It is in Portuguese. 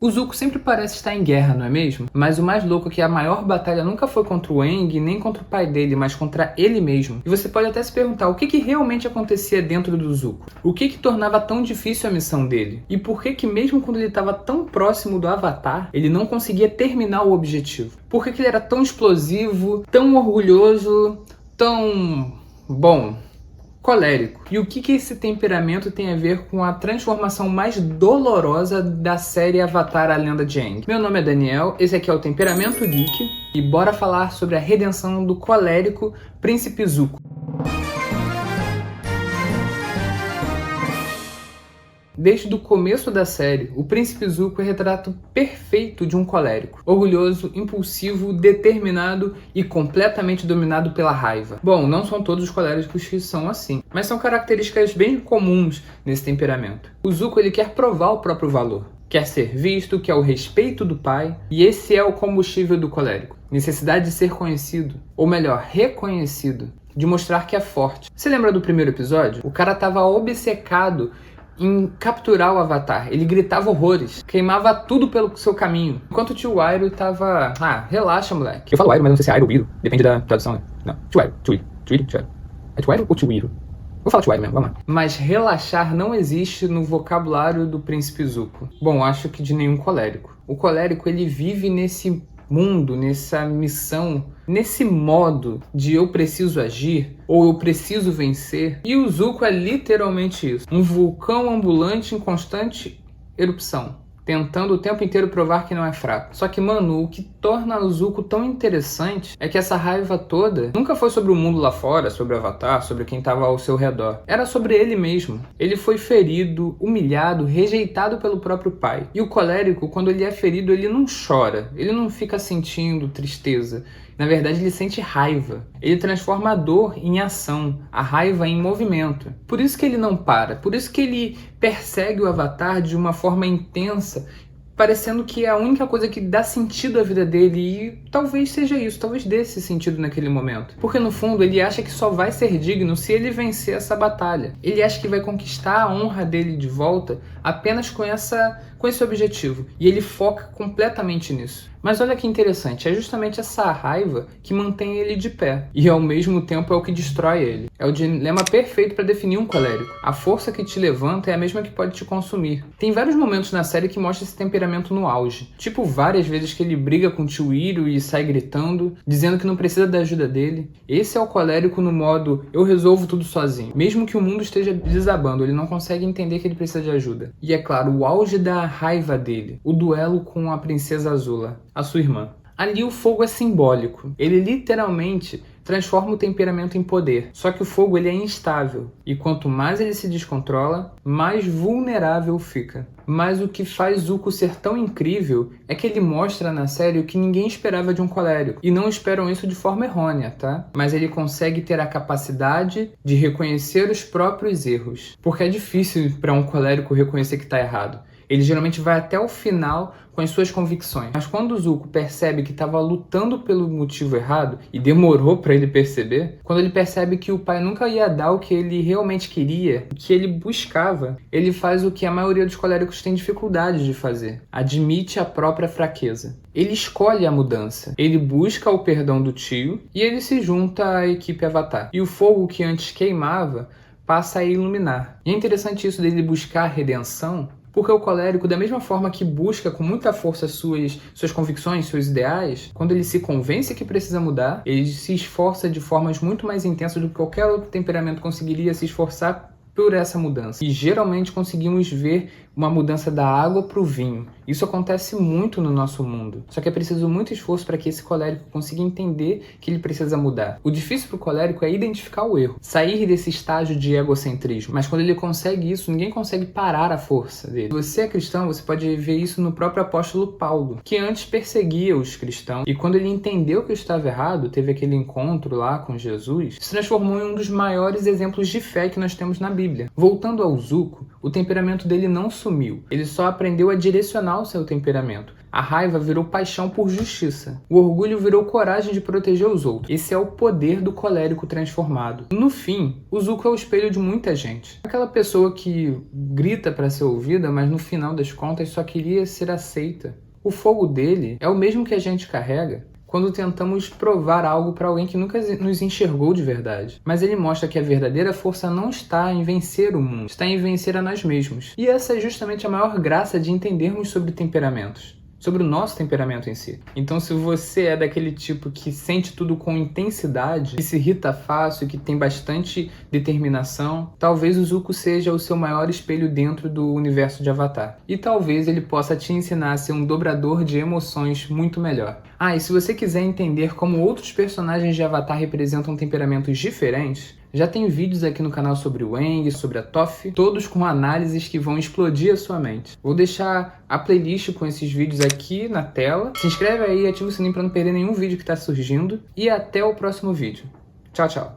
O Zuko sempre parece estar em guerra, não é mesmo? Mas o mais louco é que a maior batalha nunca foi contra o Aang, nem contra o pai dele, mas contra ele mesmo. E você pode até se perguntar o que realmente acontecia dentro do Zuko? O que tornava tão difícil a missão dele? E por que mesmo quando ele estava tão próximo do Avatar, ele não conseguia terminar o objetivo? Por que ele era tão explosivo, tão orgulhoso, tão... bom... colérico. E o que esse temperamento tem a ver com a transformação mais dolorosa da série Avatar: A Lenda de Aang? Meu nome é Daniel, esse aqui é o Temperamento Geek, e bora falar sobre a redenção do colérico Príncipe Zuko. Desde o começo da série, o Príncipe Zuko é o retrato perfeito de um colérico. Orgulhoso, impulsivo, determinado e completamente dominado pela raiva. Bom, não são todos os coléricos que são assim, mas são características bem comuns nesse temperamento. O Zuko ele quer provar o próprio valor. Quer ser visto, quer o respeito do pai, e esse é o combustível do colérico. Necessidade de ser conhecido, ou melhor, reconhecido, de mostrar que é forte. Você lembra do primeiro episódio? O cara estava obcecado em capturar o Avatar. Ele gritava horrores, queimava tudo pelo seu caminho. Enquanto o tio Iroh tava... relaxa, moleque. Eu falo Iroh, mas não sei se é Iroh ou Iroh. Depende da tradução, né? Não, tio Iroh, tio Iroh. É tio Iroh ou tio Iroh? Vou falar tio Iroh mesmo, vamos lá. Mas relaxar não existe no vocabulário do Príncipe Zuko. Bom, acho que de nenhum colérico. O colérico, ele vive nesse mundo, nessa missão, nesse modo de eu preciso agir ou eu preciso vencer. E o Zuko é literalmente isso. Um vulcão ambulante em constante erupção, tentando o tempo inteiro provar que não é fraco. Só que, mano, o que torna o Zuko tão interessante é que essa raiva toda nunca foi sobre o mundo lá fora, sobre o Avatar, sobre quem estava ao seu redor. Era sobre ele mesmo. Ele foi ferido, humilhado, rejeitado pelo próprio pai. E o colérico, quando ele é ferido, ele não chora. Ele não fica sentindo tristeza. Na verdade, ele sente raiva. Ele transforma a dor em ação, a raiva em movimento. Por isso que ele não para. Por isso que ele persegue o Avatar de uma forma intensa, parecendo que é a única coisa que dá sentido à vida dele, e talvez seja isso, talvez dê esse sentido naquele momento. Porque no fundo ele acha que só vai ser digno se ele vencer essa batalha. Ele acha que vai conquistar a honra dele de volta apenas com esse objetivo, e ele foca completamente nisso. Mas olha que interessante, é justamente essa raiva que mantém ele de pé, e ao mesmo tempo é o que destrói ele. É o dilema perfeito para definir um colérico. A força que te levanta é a mesma que pode te consumir. Tem vários momentos na série que mostra esse temperamento no auge. Tipo várias vezes que ele briga com o tio Iroh e sai gritando, dizendo que não precisa da ajuda dele. Esse é o colérico no modo, eu resolvo tudo sozinho. Mesmo que o mundo esteja desabando, ele não consegue entender que ele precisa de ajuda. E é claro, o auge da raiva dele, o duelo com a Princesa Azula, a sua irmã. Ali o fogo é simbólico. Ele literalmente transforma o temperamento em poder. Só que o fogo ele é instável. E quanto mais ele se descontrola, mais vulnerável fica. Mas o que faz Zuko ser tão incrível é que ele mostra na série o que ninguém esperava de um colérico. E não esperam isso de forma errônea, tá? Mas ele consegue ter a capacidade de reconhecer os próprios erros. Porque é difícil para um colérico reconhecer que está errado. Ele geralmente vai até o final com as suas convicções. Mas quando o Zuko percebe que estava lutando pelo motivo errado, e demorou para ele perceber, quando ele percebe que o pai nunca ia dar o que ele realmente queria, o que ele buscava, ele faz o que a maioria dos coléricos tem dificuldade de fazer. Admite a própria fraqueza. Ele escolhe a mudança. Ele busca o perdão do tio e ele se junta à equipe Avatar. E o fogo que antes queimava passa a iluminar. E é interessante isso dele buscar a redenção, porque o colérico, da mesma forma que busca com muita força suas convicções, seus ideais, quando ele se convence que precisa mudar, ele se esforça de formas muito mais intensas do que qualquer outro temperamento conseguiria se esforçar por essa mudança. E geralmente conseguimos ver uma mudança da água para o vinho. Isso acontece muito no nosso mundo. Só que é preciso muito esforço para que esse colérico consiga entender que ele precisa mudar. O difícil para o colérico é identificar o erro, sair desse estágio de egocentrismo. Mas quando ele consegue isso, ninguém consegue parar a força dele. Se você é cristão, você pode ver isso no próprio apóstolo Paulo, que antes perseguia os cristãos, e quando ele entendeu que estava errado, teve aquele encontro lá com Jesus, se transformou em um dos maiores exemplos de fé que nós temos na Bíblia. Voltando ao Zuko, o temperamento dele não sumiu. Ele só aprendeu a direcionar o seu temperamento. A raiva virou paixão por justiça. O orgulho virou coragem de proteger os outros. Esse é o poder do colérico transformado. No fim, o Zuko é o espelho de muita gente. Aquela pessoa que grita para ser ouvida, mas no final das contas só queria ser aceita. O fogo dele é o mesmo que a gente carrega quando tentamos provar algo para alguém que nunca nos enxergou de verdade. Mas ele mostra que a verdadeira força não está em vencer o mundo, está em vencer a nós mesmos. E essa é justamente a maior graça de entendermos sobre temperamentos. Sobre o nosso temperamento em si. Então, se você é daquele tipo que sente tudo com intensidade, que se irrita fácil, que tem bastante determinação, talvez o Zuko seja o seu maior espelho dentro do universo de Avatar. E talvez ele possa te ensinar a ser um dobrador de emoções muito melhor. Ah, e se você quiser entender como outros personagens de Avatar representam temperamentos diferentes, já tem vídeos aqui no canal sobre o Aang, sobre a Toph, todos com análises que vão explodir a sua mente. Vou deixar a playlist com esses vídeos aqui na tela. Se inscreve aí e ativa o sininho para não perder nenhum vídeo que está surgindo. E até o próximo vídeo. Tchau, tchau.